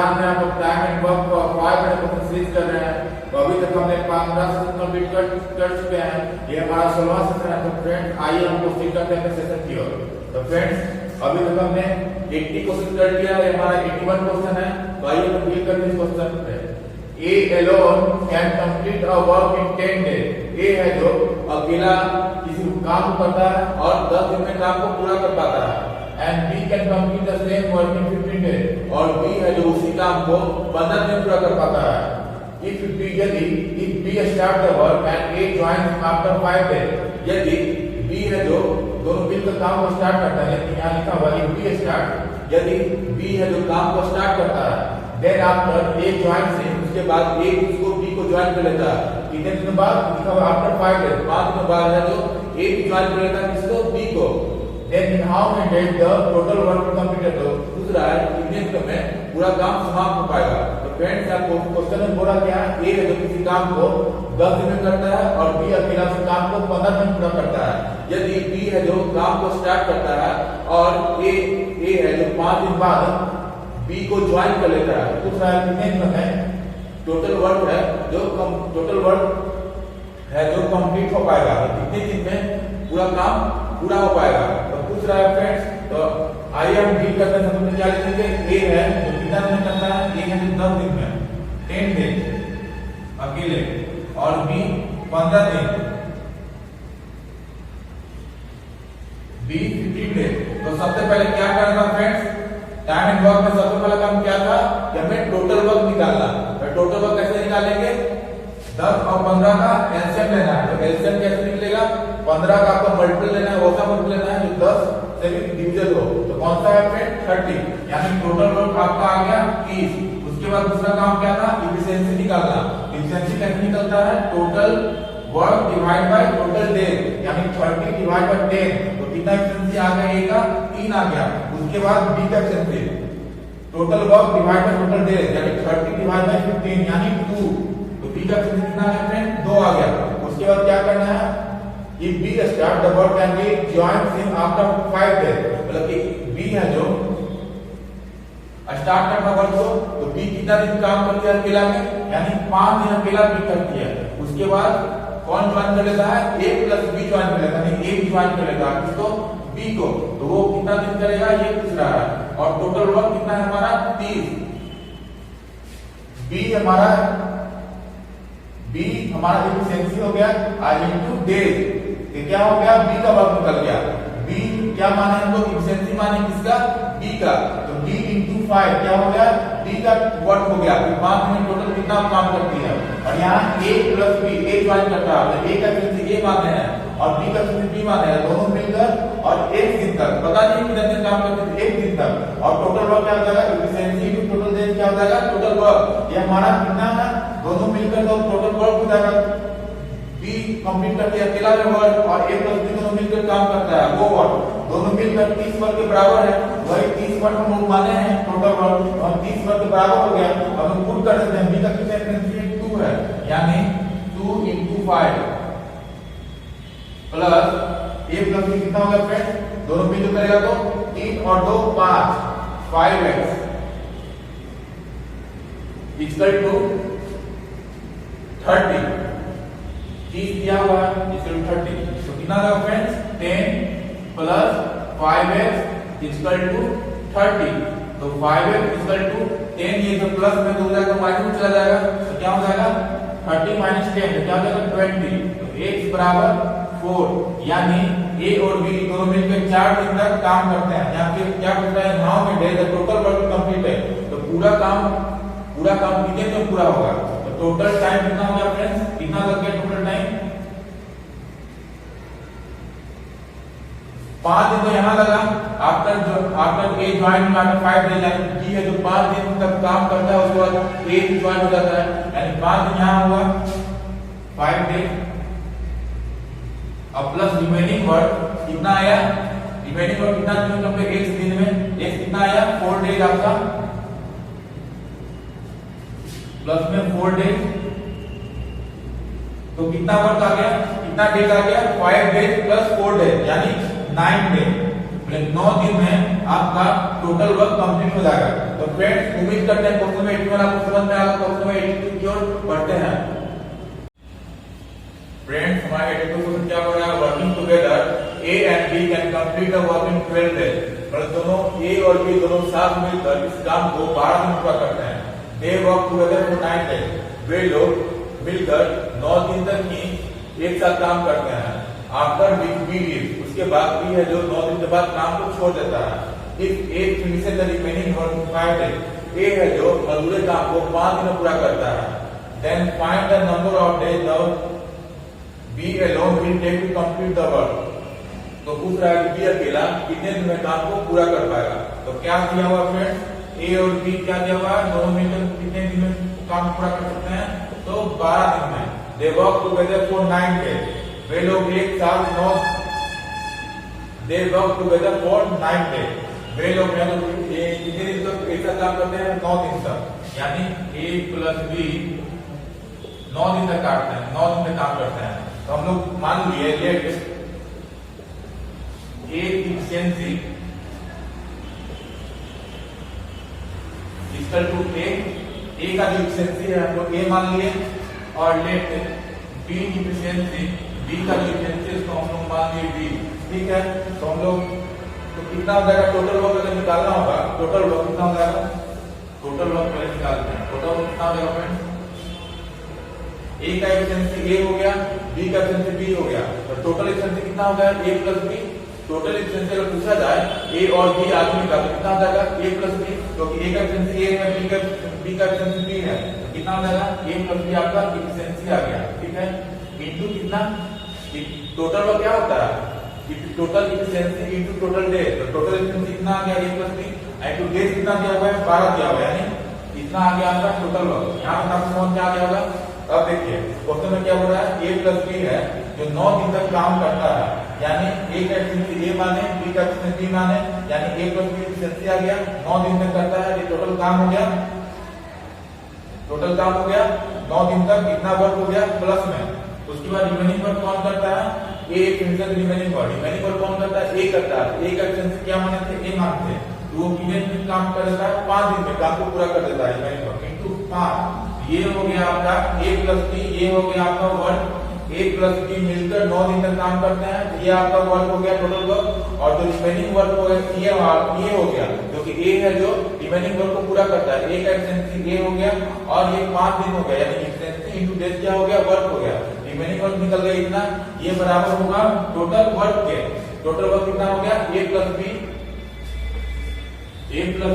Class में हम लोग टाइम एंड वर्क को 5 मिनट को सीरीज कर रहे हैं। तो अभी तक हमने 15 सेशन कंप्लीट कर चुके हैं। ये हमारा 16वां सेशन है। तो फ्रेंड्स आइए हम प्रोसीड करते हैं सेशन की ओर। तो फ्रेंड्स अभी तक हमने 80 क्वेश्चन कर लिया है। हमारा 81 क्वेश्चन है। तो आइए हम डील करते हैं इस क्वेश्चन पे। A alone can complete a work in 10 days। A है जो अकेला किसी काम को करता है और 10 दिन में काम को पूरा कर पाता है। And B can complete the same work in 15 days। और B है जो उसी काम को 15 दिन में पूरा कर पाता है। If B start the work and A joins after 5 days। यदि B है जो दोनों मिलकर काम को स्टार्ट करता है, लेकिन यहाँ लिखा हुआ है B start। यदि B है जो काम को स्टार्ट करता है, then after A joins him, उसके बाद A उसको B को ज्वाइन कर लेता है। कितने दिन बाद लिखा हुआ आफ्टर 5 days, 5 दिन बाद है जो A भी ज्वाइन कर लेता है किसको, B को। Then in how many days the total work completed। तो दूसरा है कितने दिन में पूरा काम समाप्त हो पाएगा। तो फ्रेंड्स आपको क्वेश्चन में बोला क्या है, A है जो किसी काम को 10 दिन में करता है और B अकेला उस काम को 15 दिन में पूरा करता है। यदि B है जो काम को स्टार्ट करता है और A है जो 5 दिन बाद B को ज्वाइन कर लेता है, दूसरा है कितने दिन में टोटल वर्क है जो कंप्लीट हो पाएगा, कितने दिन में पूरा काम पूरा हो पाएगा। तो पूछ रहा है फ्रेंड्स। तो आइए हम डील करते हैं। सबसे क्या लिखेंगे, A है जो कितना दिन में करता है, A है जो 10 दिन में 10 दिन अकेले और B 15 दिन, B 15 दिन। तो सबसे पहले क्या करना फ्रेंड्स, टाइम एंड वर्क में सबसे पहला काम क्या था कि हमें टोटल वर्क निकालना। तो टोटल वर्क कैसे निकालेंगे, 10 और 15 का एलसीएम लेना है। तो एलसीएम कैसे निकलेगा, 15 का आपको मल्टीपल लेना है, वैसा मल्टीपल लेना है जो 10 से भी डिविजन हो। तो कौन सा है फ्रेंड, 30। यानी टोटल वर्क आपका आ गया 30। उसके बाद दूसरा काम क्या था, एफिशिएंसी निकालना। एफिशिएंसी कैसे निकलता है, total work divide by total days, यानी 30 डिवाइड बाय 10। तो कितना एफिशिएंसी आ गया, A का 3 आ गया। उसके बाद B का efficiency total work divide by total days, यानी 30 डिवाइड बाय 15 यानी 2। तो B का एफिशिएंसी कितना आ गया फ्रेंड, 2 आ गया। उसके बाद क्या करना है, if B start the work and A joins him after 5 days। मतलब कि B है जो स्टार्ट करना वर्क को, तो B कितना दिन काम कर लिया अकेला में, यानी 5 दिन अकेला B कर दिया। उसके बाद कौन ज्वाइन कर लेता है, A प्लस B ज्वाइन कर लेता है, यानी A ज्वाइन कर लेता है किसको, B को। तो वो कितना दिन करेगा ये पूछ रहा है। और टोटल वर्क कितना है हमारा 30। B हमारा एफिशिएंसी हो गया आज इनटू डेज। तो क्या हो गया, B का वर्क निकल गया। B क्या माने हम लोग, एफिशिएंसी माने किसका, B का। तो B इंटू 5 क्या हो गया, B का वर्क हो गया। 5 दिन टोटल कितना काम करती है। और यहाँ A plus B, A join करता है, A का एफिशिएंसी A माने हैं और B का एफिशिएंसी B माने हैं, दोनों मिलकर और 1 दिन तक, पता नहीं कितने दिन काम करते थे, 1 दिन तक। और टोटल वर्क क्या हो जाएगा, एफिशिएंसी टू टोटल डेज क्या हो जाएगा, टोटल वर्क। ये हमारा कितना है, दोनों मिलकर तो टोटल वर्क हो जाएगा। B कंप्लीट करके अकेला में वर्क और A प्लस B दोनों मिलकर काम करता है, वो वर्क दोनों मिलकर 30 वर्क के बराबर है। वही 30 वर्क हम लोग माने हैं टोटल वर्क, और 30 वर्क के बराबर हो गया। अब हम पुट कर देते हैं, B का कितना एफिशिएंसी 2 है, यानी 2 into 5 plus A plus B कितना होगा फ्रेंड, दोनों मिलकर करेगा तो 3 और 2 5, 5x इक्वल टू 30। 30 दिया हुआ है इक्वल टू 30। तो कितना होगा friends, 10 plus 5x equal to 30। तो 5x इक्वल टू 10, ये तो प्लस में 2 जाएगा माइनस में चला जाएगा। तो क्या हो जाएगा, 30 माइनस 10 तो क्या हो जाएगा 20। तो x बराबर 4, यानी A और B दोनों मिलकर 4 दिन तक काम करते हैं। यहाँ पे क्या करता है, how many days the total work complete है। तो पूरा काम कितने दिन पूरा होगा। तो टोटल टाइम कितना हो गया फ्रेंड्स, कितना लग गया टोटल टाइम, 5 दिन तो यहाँ लगा। After A join after 5 days, यानी B है जो 5 दिन तक काम करता है, उसके बाद A ज्वाइन हो जाता है, यानी 5 दिन यहाँ हुआ 5 डेज। अब प्लस रिमेनिंग वर्क कितना आया, रिमेनिंग वर्क कितना दिन में, एक दिन में एक कितना आया 4 डेज आपका, प्लस में 4 डेज। तो कितना वर्क आ गया, कितना डेज आ गया, 5 डेज प्लस 4 डेज यानी 9 डेज। 9 दिन में आपका टोटल वर्क कंप्लीट हो जाएगा। तो फ्रेंड्स उम्मीद करते हैं क्वेश्चन नंबर 81 आपको समझ में आएगा। क्वेश्चन नंबर 82 की ओर बढ़ते हैं। फ्रेंड्स हमारे 82 क्वेश्चन क्या बोल रहा है, working together A and B can complete the work in 12 days. मतलब दोनों ए और बी दोनों साथ मिलकर इस काम को 12 दिन पूरा करते हैं। They work together for 9 days. वे लोग मिलकर 9 दिन तक ही एक साथ काम करते हैं। आफ्टर बी लीव, उसके बाद बी है जो 9 दिन के बाद काम को छोड़ देता है। If A finishes the remaining work in 5 days, A है जो अधूरे काम को 5 दिन में पूरा करता है। Then find the number of days the B alone will take to complete the work. तो पूछ रहा है कि बी अकेला कितने दिन में काम को पूरा कर पाएगा। तो क्या दिया हुआ फ्रेंड्स, ए और बी क्या दिया हुआ है, दोनों मिलकर कितने दिन में काम पूरा कर सकते हैं, तो 12 दिन में। They work together for 9 days, वे लोग एक साथ 9 they work together for 9 days, वे लोग कितने दिन तक एक साथ काम करते हैं, 9 दिन तक। यानी ए प्लस बी 9 दिन तक काटते हैं, 9 दिन तक काम करते हैं। तो हम लोग मान लिए let A efficiency equal to A का जो इफिशिएंसी है हम लोग ए मान लिए, और लेट बी इफिशिएंसी, बी का जो इफिशिएंसी है उसको हम लोग मान लिए बी। ठीक है, तो हम लोग तो कितना हो जाएगा टोटल वर्क अगर निकालना होगा, टोटल वर्क कितना हो जाएगा, टोटल वर्क पहले निकालते हैं। टोटल वर्क कितना हो जाएगा फ्रेंड्स, ए का इफिशिएंसी ए हो गया, बी का इफिशिएंसी बी हो गया, तो टोटल इफिशिएंसी कितना हो गया, ए प्लस बी। टोटल इफिशिएंसी अगर पूछा जाए ए और बी आदमी का तो कितना हो जाएगा, ए प्लस बी, क्योंकि ए का इफिशिएंसी ए है, बी का इफिशिएंसी बी है, तो कितना हो जाएगा, ए प्लस बी आपका इफिशिएंसी आ गया। ठीक है, इनटू कितना, टोटल वर्क क्या होता है, total efficiency into total day. तो टोटल इफिशिएंसी कितना आ गया, ए प्लस बी, इनटू डेज कितना दिया हुआ है, 12 दिया हुआ है, यानी इतना आ गया आपका टोटल वर्क। यहाँ पर आपको समझ में आ गया होगा। अब देखिए क्वेश्चन में क्या बोल रहा है, ए प्लस बी है जो 9 दिन तक काम करता है, यानी ए का इफिशिएंसी ए माने, बी का इफिशिएंसी बी माने, यानी ए प्लस बी इफिशिएंसी आ गया, 9 दिन तक करता है। ये टोटल काम हो गया, टोटल काम हो गया 9 दिन तक इतना वर्क हो गया प्लस में। उसके बाद रिमेनिंग वर्क कौन करता है, ए फिनिशेस रिमेनिंग वर्क कौन करता है, ए करता है। ए का इफिशिएंसी क्या माने थे, ए मानते हैं, तो वो कितने दिन काम कर देता है, 5 दिन में काम को पूरा कर देता है रिमेनिंग वर्क इनटू 5। ये हो गया आपका ए प्लस बी, ये हो गया आपका वर्क, ए प्लस बी मिलकर 9 दिन तक काम करते हैं, ये आपका वर्क हो गया टोटल वर्क। और जो रिमेनिंग वर्क हो गया ये हो गया, क्योंकि ए है जो रिमेनिंग वर्क को पूरा करता है, ए का इफिशिएंसी ए हो गया, और ये 5 दिन हो गया, यानी इफिशिएंसी इनटू डेज क्या हो गया, वर्क हो गया। रिमेनिंग वर्क निकल गया इतना, ये बराबर होगा टोटल वर्क के। टोटल वर्क कितना हो गया, ए प्लस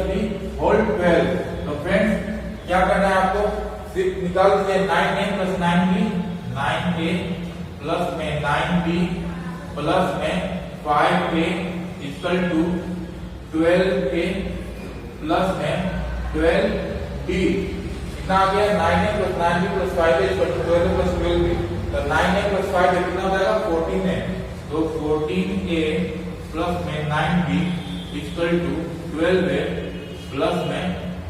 बी होल 12। तो फ्रेंड्स क्या करना है आपको, सिर्फ निकाल दीजिए 9a plus 9b, 9a plus में 9b प्लस में 5a equal to 12a plus में 12b। कितना आ गया, 9a plus 9b plus 5a equal to 12a plus 12b। तो 9a प्लस 5a कितना हो जाएगा, 14a। तो 14a प्लस में 9b equal to 12a plus में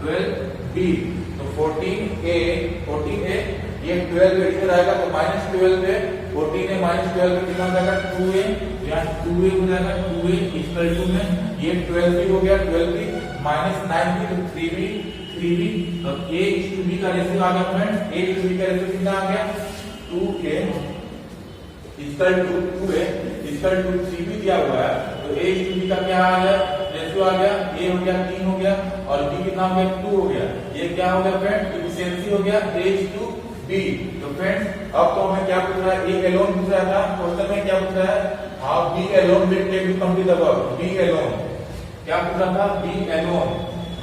12b। तो 14a ये 12 इधर आएगा तो माइनस 12a, 14a माइनस 12 कितना हो जाएगा, 2a, यहाँ 2a हो जाएगा, 2a इक्वल टू में ये 12b हो गया, 12b माइनस 9b तो 3b। तो a इस टू b का रेशियो आ गया फ्रेंड्स, a इस टू b का रेशियो कितना आ गया, 2a equal to 2a equal to 3b दिया हुआ है। तो a इस टू b का क्या आ गया, रेशियो आ गया, a हो गया 3 हो गया, और b कितना हो गया, 2 हो गया। ये क्या हो गया फ्रेंड्स, इफिशिएंसी हो गया a टू b। तो फ्रेंड्स अब तो हमें क्या पूछ रहा है, a अलोन पूछ रहा था क्वेश्चन में, क्या पूछ रहा है, how b alone will take to complete the work. b alone क्या पूछ रहा था, b अलोन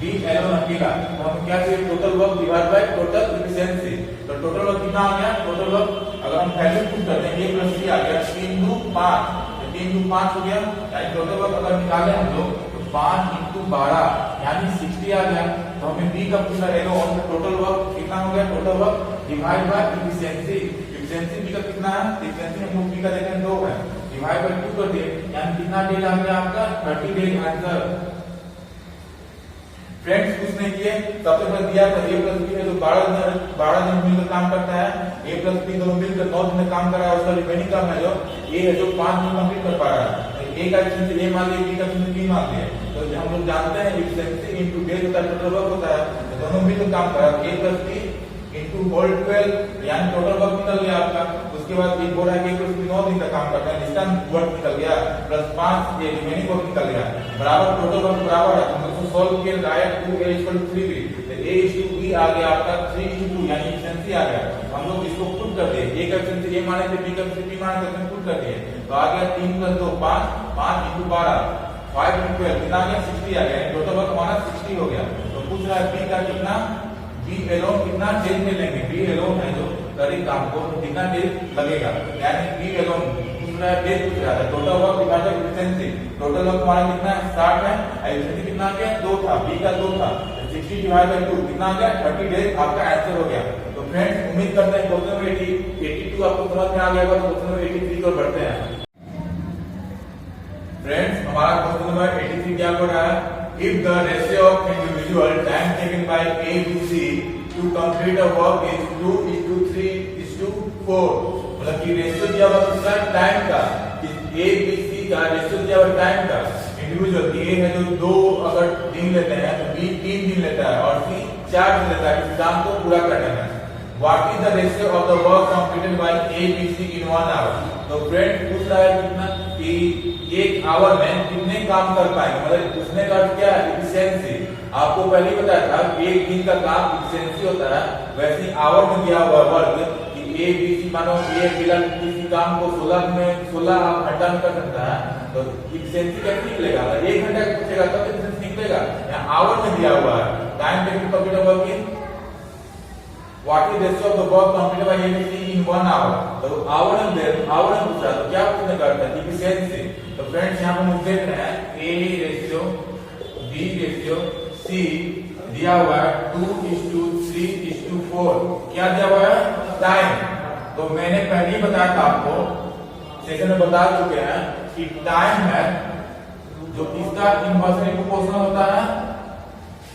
अकेला। तो हम क्या चाहिए, total work divide by total efficiency. तो टोटल वर्क कितना आ गया, टोटल वर्क अगर हम वैल्यू पुट करते हैं, a प्लस b आ गया 3 into 5, 3 into 5 हो गया, यानी टोटल वर्क अगर निकाले हम लोग तो 5 into 12 यानी 60 आ गया। तो हमें b का पूछा एलोन, टोटल वर्क कितना हो गया, total work divide by efficiency. Efficiency b का कितना है, इफिशिएंसी हम लोग b का देखें 2 है, डिवाइड बाय 2 कर दिए, यानी कितना डेज आ गया आपका, 30 डेज आंसर। फ्रेंड्स कुछ नहीं किए, सबसे पहले दिया था a प्लस बी है जो 12 दिन मिलकर काम करता है, a प्लस बी दोनों मिलकर 9 दिन में काम कर रहा है, उसका रिमेनिंग काम है जो a है जो 5 दिन कंप्लीट कर पा रहा है। तो ए का एफिशिएंसी ए मान लिया, बी का एफिशिएंसी बी मान लिया। तो हम लोग जानते हैं एफिशिएंसी इनटू डेज होता है, टोटल वर्क होता है, तो दोनों भी तो काम कर रहा है। a + b इनटू होल 12 यानी टोटल वर्क निकल गया आपका। उसके बाद एक बोल रहा है कि 9 दिन का काम करता है, इसका वर्क निकल गया प्लस 5 ये रिमेनिंग वर्क निकल गया बराबर टोटल वर्क बराबर है। हम लोग सॉल्व किया डायरेक्ट 2a = 3b, तो a/b आ गया आपका 3:2 यानी एफिशिएंसी आ गया। हम लोग इसको पुट कर दिए, a का एफिशिएंसी a माने थे, b का एफिशिएंसी b माने थे, पुट कर दिए तो आ गया 3 + 2 5, 5 × 12 5 × 12 कितना आ गया 60 आ गया, टोटल वर्क हमारा 60 हो गया। तो पूछ रहा है b का कितना, b एलोन कितना डेज में लेंगे, b एलोन है जो करी काम को कितना डेज लगेगा, यानी b एलोन पूछ रहा है, डेज पूछ रहा है। Total work divided by efficiency, total work हमारा कितना 60 है, एफिशिएंसी कितना आ गया 2 था, b का 2 था, 60 डिवाइड बाय 2 कितना आ गया 30 डेज, आपका आंसर हो गया। तो फ्रेंड्स उम्मीद करते हैं क्वेश्चन नंबर 82 आपको समझ में आ गया होगा। तो क्वेश्चन नंबर 83 को बढ़ते हैं। फ्रेंड्स हमारा क्वेश्चन नंबर 83 क्या बोल रहा है, if the ratio of individual time taken by A, B, C to complete a work is 2:3:4, मतलब कि रेशियो दिया हुआ किसका टाइम का, A, B, C का रेशियो दिया हुआ टाइम का। इंडिविजुअल A है जो 2 अगर दिन लेते हैं तो B 3 दिन लेता है और C 4 दिन लेता है इस काम को पूरा करने में। What is the ratio of the work completed by A, B, C in 1 hour? तो फ्रेंड पूछ रहा है कितना कि एक आवर में कितने काम कर पाएंगे, मतलब पूछने का अर्थ क्या है एफिशिएंसी। आपको पहले ही बताया था कि एक दिन का काम एफिशिएंसी होता है, वैसे ही आवर में दिया हुआ वर्क कि A, B, C मानो A फिलहाल किसी काम को 16 घंटा में कर सकता है, तो एफिशिएंसी कैसे निकलेगा, 1 घंटा पूछेगा तब एफिशिएंसी निकलेगा। यहाँ आवर में दिया हुआ है time taken complete work in What is the ratio of the work completed by ABC in 1 hour? तो आवर में पूछा तो क्या पूछने का अर्थ है एफिशिएंसी। तो फ्रेंड्स यहाँ पर हम देख रहे हैं A ratio B ratio C दिया हुआ है 2:3:4, क्या दिया हुआ है टाइम। तो मैंने पहले ही बताया था आपको, सेशन में बता चुके हैं कि टाइम है जो किसका इनवर्सली प्रोपोर्शनल होता है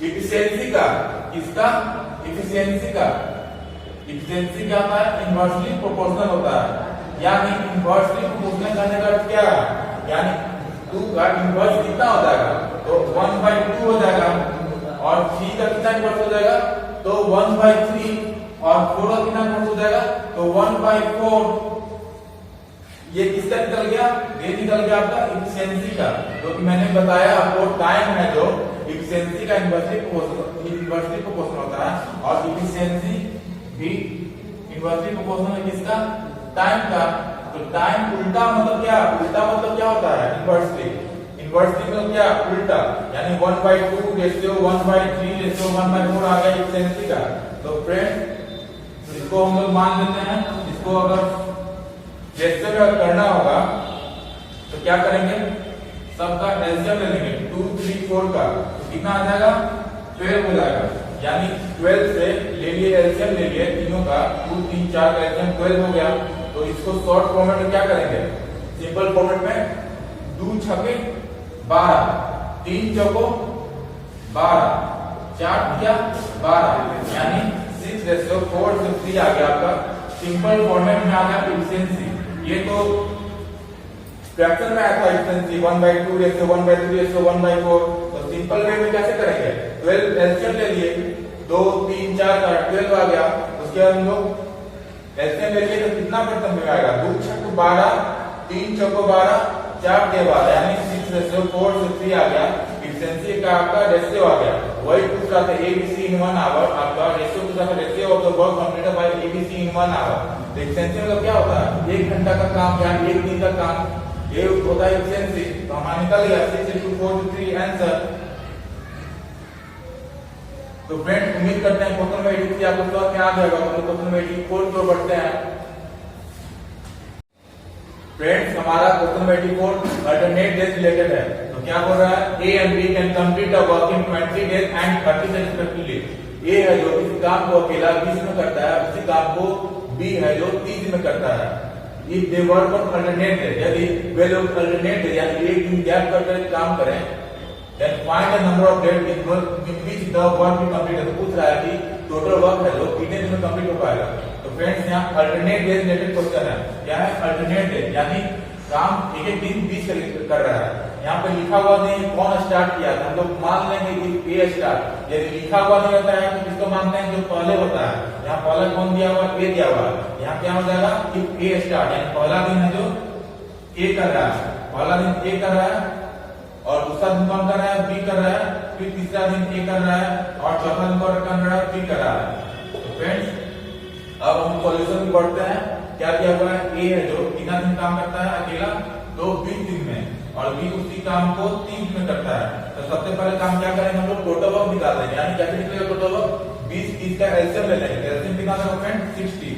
एफिशिएंसी का, किसका एफिशिएंसी का। एफिशिएंसी क्या होता है इनवर्सली प्रोपोर्शनल होता है, यानी इनवर्सली प्रोपोर्शनल करने का अर्थ क्या है, यानी 2 का इनवर्स कितना हो जाएगा तो 1/2 हो जाएगा, और 3 का कितना इनवर्स हो जाएगा तो 1/3, और 4 का कितना इनवर्स हो जाएगा तो 1/4। ये किसका निकल गया, ये निकल गया आपका एफिशिएंसी का। तो मैंने बताया आपको टाइम है जो एफिशिएंसी का इनवर्सली प्रोपोर्शनल होता है, और एफिशिएंसी भी इनवर्सली प्रोपोर्शनल है किसका टाइम का। तो टाइम उल्टा मतलब क्या, उल्टा मतलब क्या होता है इनवर्सली मतलब क्या उल्टा, यानी 1/2 रेशियो 1/3 रेशियो 1/4 आ गया एफिशिएंसी का। तो फ्रेंड इसको हम लोग मान लेते हैं, इसको अगर रेशियो में करना होगा तो क्या करेंगे, सबका एलसीएम ले लेंगे 2, 3, 4 का, तो कितना आ जाएगा 12 हो जाएगा, यानी 12 से ले लिए एलसीएम ले लिए तीनों का 2, 3, 4 का एलसीएम 12 हो गया। तो इसको शॉर्ट फॉर्मेट में क्या करेंगे, सिंपल फॉर्मेट में 2 छके 12, 3 चौको 12, 4 दिया 12, यानी 6:4:3 आ गया आपका। सिंपल फॉर्मेट में आ गया एफिशिएंसी। ये तो फ्रैक्शन में आया था एफिशिएंसी 1/2 रेशियो 1/3 रेशियो 1/4। तो सिंपल वे में कैसे करेंगे, 12 एलसीएम ले लिए 2, 3, 4 का 12 आ गया। उसके बाद हम लोग एलसीएम ले लिए तो कितना परसेंट में आएगा 2 छक्को 12, 3 चौको 12, 4 के 12, यानी 6:4:3 आ गया। एफिशिएंसी का आपका रेशियो आ गया। वही पूछ रहा था ABC in 1 hour, आपका रेशियो पूछ रहा था ratio of the work completed by ABC in 1 hour। Efficiency मतलब क्या होता है 1 घंटा का काम या 1 दिन का काम, ये होता है एफिशिएंसी। तो हमारा निकल गया 6:4:3 आंसर। तो फ्रेंड्स उम्मीद करते हैं क्वेश्चन नंबर 83 आपको समझ में आ जाएगा। तो क्वेश्चन नंबर 84 को बढ़ते हैं। फ्रेंड्स हमारा question number 84 alternate days related है। तो क्या बोल रहा है, A and B can complete a work in 20 days and 30 days respectively। A है जो किसी काम को अकेला 20 में करता है, उसी काम को B है जो 30 में करता है। If they work on alternate days, यदि वे लोग alternate days यानी एक दिन गैप करके काम करें, then find the number of days in which the work will complete। तो पूछ रहा है कि टोटल वर्क है जो कितने दिन में कंप्लीट हो पाएगा। तो फ्रेंड्स यहाँ अल्टरनेट डेज रिलेटेड क्वेश्चन है। क्या है अल्टरनेट डेज, यानी काम एक एक दिन 20 कर रहा है। यहाँ पे लिखा हुआ नहीं है कौन स्टार्ट किया था, हम लोग मान लेंगे कि ए स्टार्ट। यदि लिखा हुआ नहीं होता है तो किसको मानते हैं, जो पहले होता है। यहाँ पहला कौन दिया हुआ, ए दिया हुआ। यहाँ क्या हो जाएगा कि ए स्टार्ट, यानी पहला दिन है जो ए कर रहा है, पहला दिन ए कर रहा है, और दूसरा दिन कौन कर रहा है, बी कर रहा है, फिर तीसरा दिन ए कर रहा है, और चौथा दिन कौन कर रहा है, बी कर रहा है। तो फ्रेंड्स अब हम सॉल्यूशन पढ़ते हैं। क्या दिया हुआ है, ए है जो कितना दिन काम करता है अकेला, तो 20 दिन में, और बी उसी काम को 30 दिन में करता है। तो सबसे पहले काम क्या करेंगे, हम लोग टोटल वर्क निकाल देंगे, यानी कैसे निकलेगा टोटल वर्क, 20 30 का एलसीएम ले लेंगे। एलसीएम कितना होगा फ्रेंड, 60।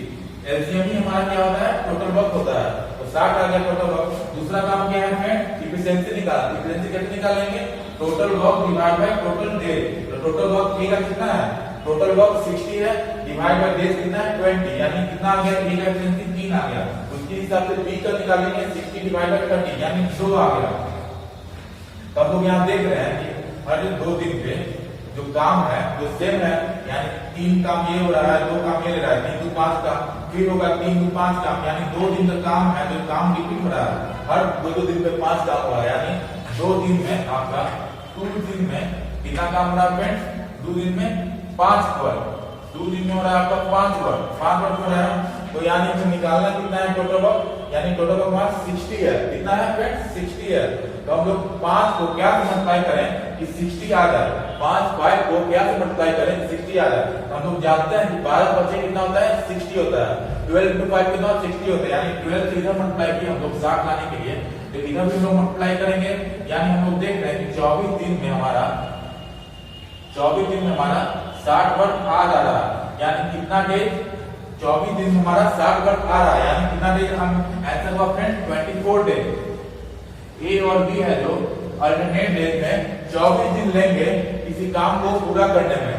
एलसीएम ही हमारा क्या होता है, टोटल वर्क होता है। तो 60 आ गया टोटल वर्क। दूसरा काम क्या है फ्रेंड, इफिशिएंसी निकाल। इफिशिएंसी कैसे निकालेंगे, total work divide by total day. तो टोटल वर्क ए का कितना है, टोटल वर्क 60 है, डिवाइड बाय डेज कितना है 20, यानी कितना आ गया, ए का एफिशिएंसी 3 आ गया। उसके हिसाब से बी का निकालेंगे 60 डिवाइड बाय 30, यानी 2 आ गया। तो हम लोग यहाँ देख रहे हैं कि हर 2 दिन पे जो काम है वो सेम है, यानी 3 काम ये हो रहा है, 2 काम ये ले रहा है, 3 2 5 काम, फिर होगा 3 2 5 काम, यानी 2 दिन का काम है जो काम रिपीट हो रहा है। हर 2 दिन पे 5 काम हो रहा है, यानी 2 दिन में आपका 2 दिन में कितना काम हो रहा है फ्रेंड्स, 2 दिन में 5 वर्क, 2 दिन में हो रहा है आपका 5 वर्क हो रहा है। तो यानी हमें निकालना कितना है टोटल वर्क, यानी टोटल वर्क हमारा 60 है। कितना है फ्रेंड्स, 60 है। तो हम लोग 5 को क्या से मल्टीप्लाई करें कि 60 आ जाए, 5 को क्या से मल्टीप्लाई करें कि 60 आ जाए। तो हम लोग जानते हैं कि 12 बचे कितना होता है, 60 होता है। 12 into 5 कितना 60 होता है, यानी 12 से इधर मल्टीप्लाई किया हम लोग 60 लाने के लिए, तो इधर भी हम लोग मल्टीप्लाई करेंगे। यानी हम लोग देख रहे हैं कि 24 दिन में हमारा 60 वर्क आ जा रहा है, यानी कितना डेज, 24 दिन में हमारा 60 वर्क आ रहा है, यानी कितना डेज, हम आंसर हुआ फ्रेंड 24 डेज। ए और बी है जो अल्टरनेट डेज में 24 दिन लेंगे किसी काम को पूरा करने में,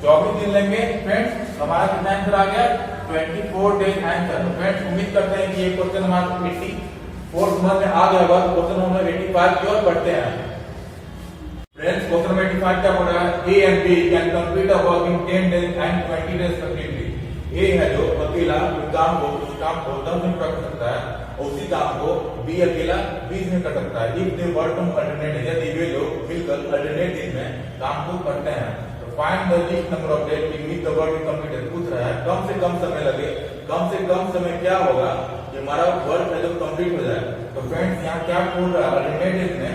24 दिन लेंगे फ्रेंड्स। हमारा कितना आंसर आ गया, 24 डेज आंसर। तो फ्रेंड्स उम्मीद करते हैं कि ये क्वेश्चन हमारा 84 समझ में आ गया होगा। क्वेश्चन हम लोग 85 की ओर बढ़ते हैं। फ्रेंड्स क्वेश्चन नंबर 85 क्या बोल रहा है, A and B can complete a work in 10 days and 20 days completely. A है जो अकेला उस काम को 10 दिन कर सकता है, और उसी काम को बी अकेला 20 दिन कर सकता है। If they work on alternate, यदि वे लोग मिलकर अल्टरनेट दिन में काम को करते हैं। तो find the least number of days in which the work is completed. पूछ रहा है कम से कम समय लगे, कम से कम समय क्या होगा कि हमारा वर्क है जो कंप्लीट हो जाए। तो फ्रेंड्स यहाँ क्या बोल रहा है, अल्टरनेट दिन में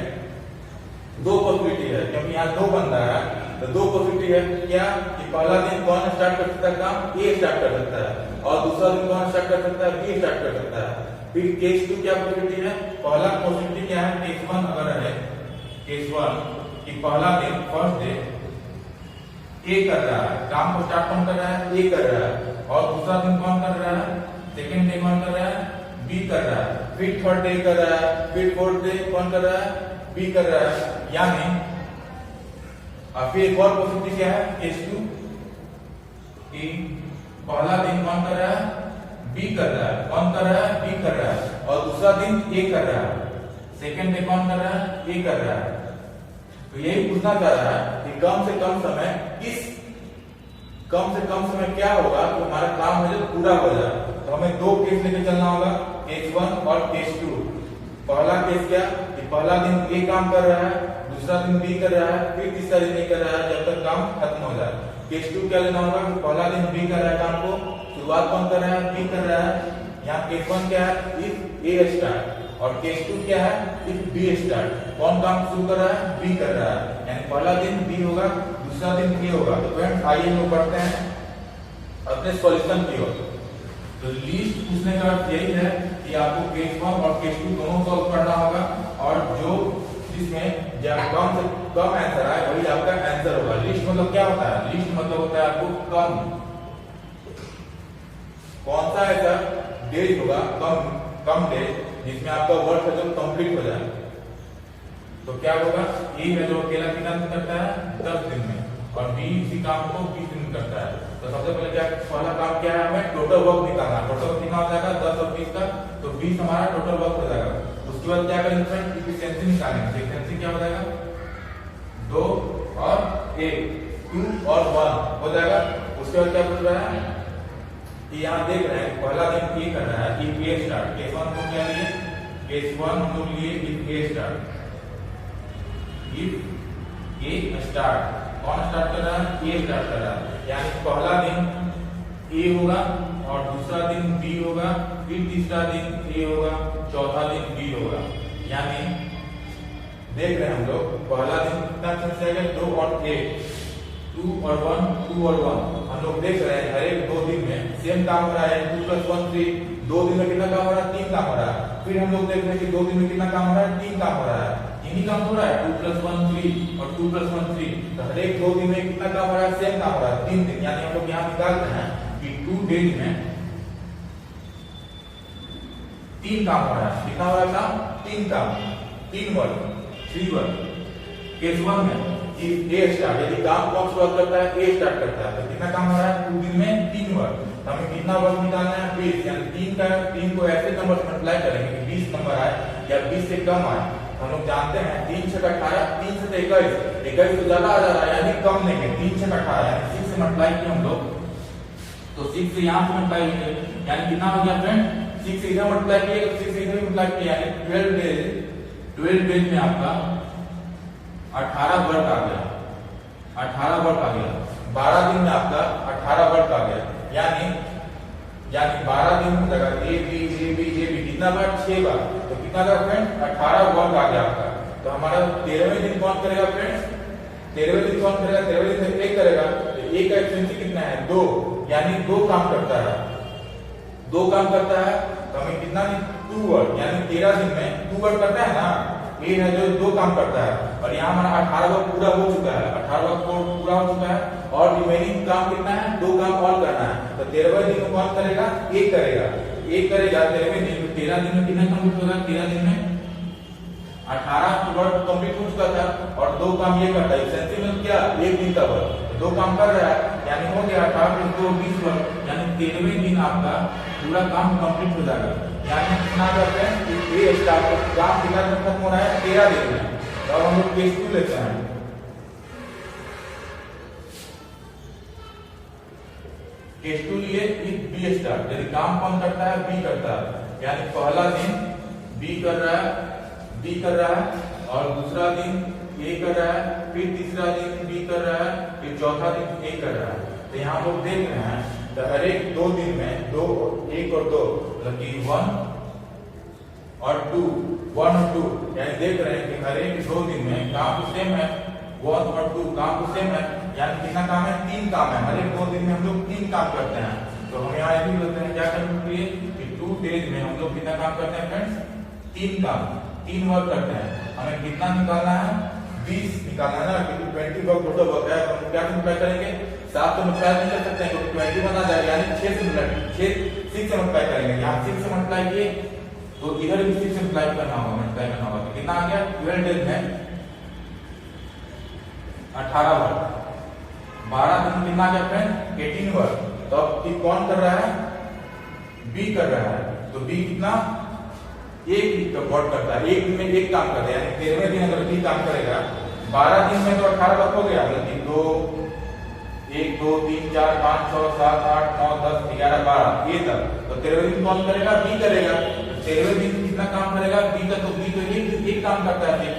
2 पॉसिबिलिटी है, क्योंकि यहाँ 2 बंदा है तो 2 पॉसिबिलिटी है। क्या कि पहला दिन कौन स्टार्ट कर सकता है काम, ए स्टार्ट कर सकता है, और दूसरा दिन कौन स्टार्ट कर सकता है, बी स्टार्ट कर सकता है। फिर केस 2 क्या पॉसिबिलिटी है, पहला पॉसिबिलिटी क्या है, केस 1 अगर है, केस 1 कि पहला दिन फर्स्ट डे ए कर रहा है, काम को स्टार्ट कौन कर रहा है, ए कर रहा है, और दूसरा दिन कौन कर रहा है, सेकंड डे कौन कर रहा है, बी कर रहा है, फिर थर्ड डे कर रहा है, फिर फोर्थ डे कौन कर रहा है, बी कर रहा है। यानी फिर एक और पॉसिबिलिटी क्या है, केस 2 कि पहला दिन कौन कर रहा है, बी कर रहा है, कौन कर रहा है, बी कर रहा है, और दूसरा दिन ए कर रहा है, सेकंड डे कौन कर रहा है, ए कर रहा है। तो यही पूछना चाह रहा है कि कम से कम समय क्या होगा तो हमारा काम है जो पूरा हो जाए। तो हमें 2 केस लेके चलना होगा, केस 1 और केस 2। पहला केस क्या कि पहला दिन ए काम कर रहा है, दूसरा दिन बी कर रहा है, फिर तीसरा दिन ए कर रहा है, जब तक काम खत्म हो जाए। केस 2 क्या लेना होगा कि पहला दिन बी कर रहा है, काम को शुरुआत कौन कर रहा है, बी कर रहा है। यहाँ केस 1 क्या है, इफ ए स्टार्ट, और केस 2 क्या है, इफ बी स्टार्ट। कौन काम शुरू कर रहा है, बी कर रहा है, यानी पहला दिन बी होगा, दूसरा दिन ए होगा। तो फ्रेंड्स आइए हम बढ़ते हैं अपने सॉल्यूशन की ओर। तो लीस्ट पूछने का अर्थ यही है कि आपको केस 1 और केस 2 दोनों सॉल्व करना होगा, और जो जिसमें जब कम से कम आंसर आए वही आपका आंसर होगा। लिस्ट मतलब क्या होता है, लिस्ट मतलब होता है आपको कम, कौन सा ऐसा डेज होगा, कम डेज जिसमें आपका वर्क है जो कंप्लीट हो जाए। तो क्या होगा, ए है जो अकेला कितना दिन करता है, 10 दिन में, और बी इसी काम को 20 दिन करता है। तो सबसे पहले क्या, पहला काम क्या है, हमें टोटल वर्क निकालना। टोटल वर्क कितना हो जाएगा, 10 और 20 का, तो 20 हमारा टोटल वर्क हो जाएगा। उसके बाद क्या करेंगे फ्रेंड, इफिशिएंसी निकालेंगे। इफिशिएंसी क्या हो जाएगा, 2 और 1, 2 और 1 हो जाएगा। उसके बाद क्या बोल रहा है कि यहाँ देख रहे हैं पहला दिन ए कर रहा है, ए स्टार्ट, केस 1 को क्या लिए केस 1 हम लोग लिए if A start, if A start, कौन स्टार्ट कर रहा है? ए स्टार्ट कर रहा है, यानी पहला दिन ए होगा और दूसरा दिन बी होगा, फिर तीसरा दिन ए होगा, चौथा दिन बी होगा। यानी देख रहे हैं हम लोग पहला दिन कितना चेंज जाएगा? 2 और 1, 2 और 1, 2 और 1। हम लोग देख रहे हैं हर एक 2 दिन में सेम काम हो रहा है, 2 + 1 3। 2 दिन में कितना काम हो रहा है? 3 काम हो रहा है। फिर हम लोग देख रहे हैं कि 2 दिन में कितना काम हो रहा है? 3 काम हो रहा है। यही काम हो रहा है, 2 + 1 3 और 2 + 1 3। तो हर एक 2 दिन में कितना काम हो रहा है? सेम काम हो रहा है, 3 दिन। यानी हम लोग यहाँ निकालते हैं कि 2 डेज में 3 काम हो रहा है। कितना हो रहा है काम? 3 काम, 3 वर्क, 3 वर्क। केस 1 में ए स्टार्ट, यदि काम कौन सा वर्क करता है? ए स्टार्ट करता है, तो कितना काम हो रहा है? 2 दिन में 3 वर्क। तो हमें कितना वर्क निकालना है? 20। यानी 3 को ऐसे नंबर से मल्टीप्लाई करेंगे कि 20 नंबर आए या 20 से कम आए। हम लोग जानते हैं 3 × 18, 3 से 21, 21 तो ज्यादा आ जा रहा है, यानी कम नहीं है। 3 × 18 यानी 6 से मल्टीप्लाई किए हम लोग, तो 6 से यहाँ से मल्टीप्लाई किए, यानी कितना हो गया फ्रेंड? 6 से इधर मल्टीप्लाई किए तो 6 से इधर मल्टीप्लाई किया, यानी 12 डेज में आपका 18 वर्क आ गया, 18 वर्क आ गया। 12 दिन में आपका 18 वर्क आ गया, यानी 12 दिन में लगा ए बी कितना बार? 6 बार। तो कितना लगा फ्रेंड? 18 वर्क आ गया आपका। तो हमारा 13वें दिन कौन करेगा फ्रेंड्स? 13वें दिन कौन करेगा? 13वें दिन में 1 करेगा, तो 1 का एफिशिएंसी कितना है? 2, यानी 2 काम करता है, 2 काम करता है। तो हमें कितना? 2 वर्क, यानी 13 दिन में 2 वर्क करता है ना, ए है जो 2 काम करता है। और यहाँ हमारा 18 वर्क पूरा हो चुका है, 18 वर्क पूरा हो चुका है, और रिमेनिंग काम कितना है? 2 काम और करना है। तो 13वें दिन में कौन करेगा? 1 करेगा, 1 करेगा 13वें दिन में। 13 दिन में कितना कंप्लीट होगा? 13 दिन में 18 वर्क कंप्लीट हो चुका था, और 2 काम ये करता है। एफिशिएंसी में क्या? 1 दिन का वर्क, 2 काम कर रहा है, यानी हो गया 18 + 2 20 वर्क, यानी 13वें दिन आपका पूरा काम कंप्लीट हो जाएगा। यानी कितना करते हैं कि ए स्टार्ट काम कितना दिन खत्म हो रहा है? 13 दिन में। तो अब हम लोग केस 2 लेते हैं। केस 2 लिए इफ बी स्टार्ट, यदि काम कौन करता है? बी करता है, यानी पहला दिन बी कर रहा है, और दूसरा दिन ए कर रहा है, फिर तीसरा दिन बी कर रहा है, फिर चौथा दिन ए कर रहा है। तो यहाँ लोग देख रहे हैं तो हर एक 2 दिन में 2, 1 और 2, मतलब कि 1 और 2, 1 और 2, यानी देख रहे हैं कि हर एक 2 दिन में काम तो सेम है, 1 और 2 काम तो सेम है, यानी कितना काम है? 3 काम है। हर एक 2 दिन में हम लोग 3 काम करते हैं। तो हम यहाँ भी बोलते हैं क्या करने के लिए कि 2 डेज में हम लोग कितना काम करते हैं फ्रेंड्स? 3 काम, 3 वर्क करते हैं। हमें कितना निकालना है? 20 निकालना है ना, क्योंकि 20 वर्क टोटल वर्क है। तो हम क्या मल्टीप्लाई करेंगे? 7 से मल्टीप्लाई नहीं कर सकते हैं, क्योंकि 20 बना जाएगा, यानी 6 से मल्टीप्लाई करेंगे। यहाँ 6 से मल्टीप्लाई किए तो इधर भी 6 से मल्टीप्लाई करना होगा, तो कितना आ गया? 12 डेज में 18 वर्क। 12 दिन में कितना आ गया फ्रेंड? 18 वर्क। तो अब कौन कर रहा है? बी कर रहा है। तो बी कितना? 1 वर्क करता है, 1 दिन में 1 काम करता है, यानी 13वें दिन अगर बी काम करेगा, 12 दिन में तो 18 वर्क हो गया, मतलब 2 1 2 3 4 5 6 7 8 9 10 11 12 ये तक। तो 13वें दिन कौन करेगा? बी करेगा। 13वें दिन कितना काम करेगा? बी का, तो बी तो एक काम करता है।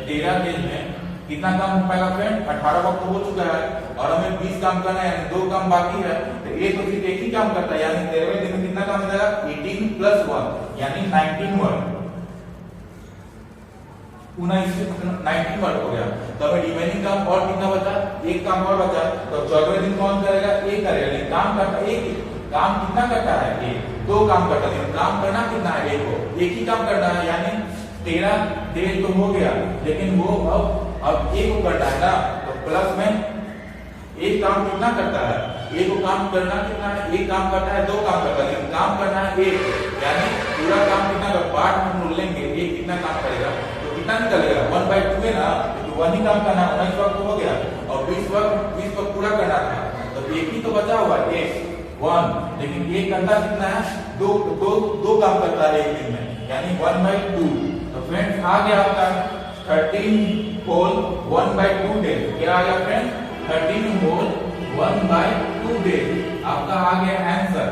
13 दिन में कितना काम हो पाएगा फ्रेंड? 18 वर्क तो हो चुका है, और हमें 20 काम करना है, यानी 2 काम बाकी है। तो ए तो सिर्फ 1 ही काम करता है, यानी 13वें दिन में कितना काम हो जाएगा? 18 + 1, यानी 19 वर्क। 19 वर्क हो गया। तो हमें रिमेनिंग काम और कितना बचा? 1 काम और बचा। तो 14वें दिन कौन करेगा? ए करेगा, लेकिन काम करता एक काम कितना करता है? ए 2 काम करता है, काम करना कितना है? ए को 1 ही काम करना है, यानी 13 डेज तो हो गया, लेकिन वो अब ए को करना है ना, तो प्लस में एक काम कितना करता है? ए को काम करना कितना है? एक काम करता है, 2 काम करता है, लेकिन काम करना है 1, यानी पूरा काम कितना का पार्ट हम लेंगे, ए कितना काम करेगा तो कितना निकलेगा? 1/2 है ना, तो 1 ही काम करना है। 19 वर्क तो हो गया, और 20 वर्क पूरा करना था, तो 1 ही तो बचा हुआ है 1, लेकिन ए करता कितना है? 2 काम करता है 1 दिन में, यानी 1/2। तो फ्रेंड्स आ गया आपका 13 होल 1/2 डेज। क्या आ गया फ्रेंड्स? 13 होल 1/2 डेज आपका आ गया आंसर।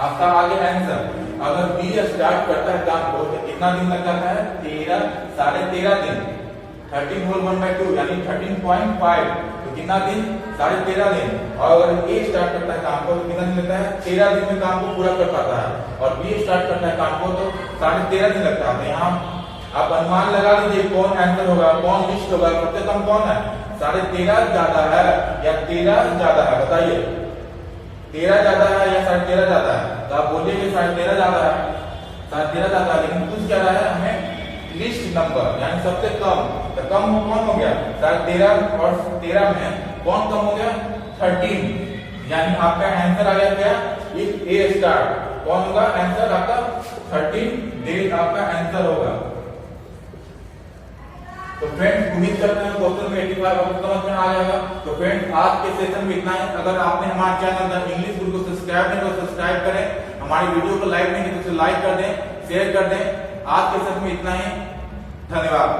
आपका आगे आंसर, अगर बी स्टार्ट करता है काम को तो कितना दिन लग जाता है? 13.5 दिन। 13 होल 1/2 यानी 13.5, तो कितना दिन? 13.5 दिन। और अगर ए स्टार्ट करता है काम को तो कितना दिन लगता है? 13 दिन में काम को पूरा कर पाता है। और बी स्टार्ट करता है काम को तो 13.5 दिन लगता है। तो यहाँ आप अनुमान लगा लीजिए कौन आंसर होगा, कौन लिस्ट होगा, सबसे कम कौन है? 13.5 ज्यादा है या 13 ज्यादा है? बताइए, 13 ज्यादा है या 13.5 ज्यादा है? तो आप बोलिए कि 13.5 ज्यादा है, 13.5 ज्यादा है। लेकिन पूछ क्या रहा है हमें? लिस्ट नंबर, यानी सबसे कम। तो कम कौन हो गया? 13 और 13 में कौन कम हो गया? 13। यानी आपका आंसर आ गया क्या? If A start. कौन होगा आंसर आपका? 13 दिन आपका आंसर होगा। तो फ्रेंड्स, उम्मीद करते हैं क्वेश्चन में 85 आपको समझ में आ जाएगा। तो फ्रेंड्स, आज के सेशन में इतना ही। अगर आपने हमारे चैनल द इंग्लिश गुरु को सब्सक्राइब नहीं तो सब्सक्राइब करें, हमारी वीडियो को लाइक नहीं तो लाइक कर दें, शेयर कर दें। आज के सेशन में इतना ही। धन्यवाद।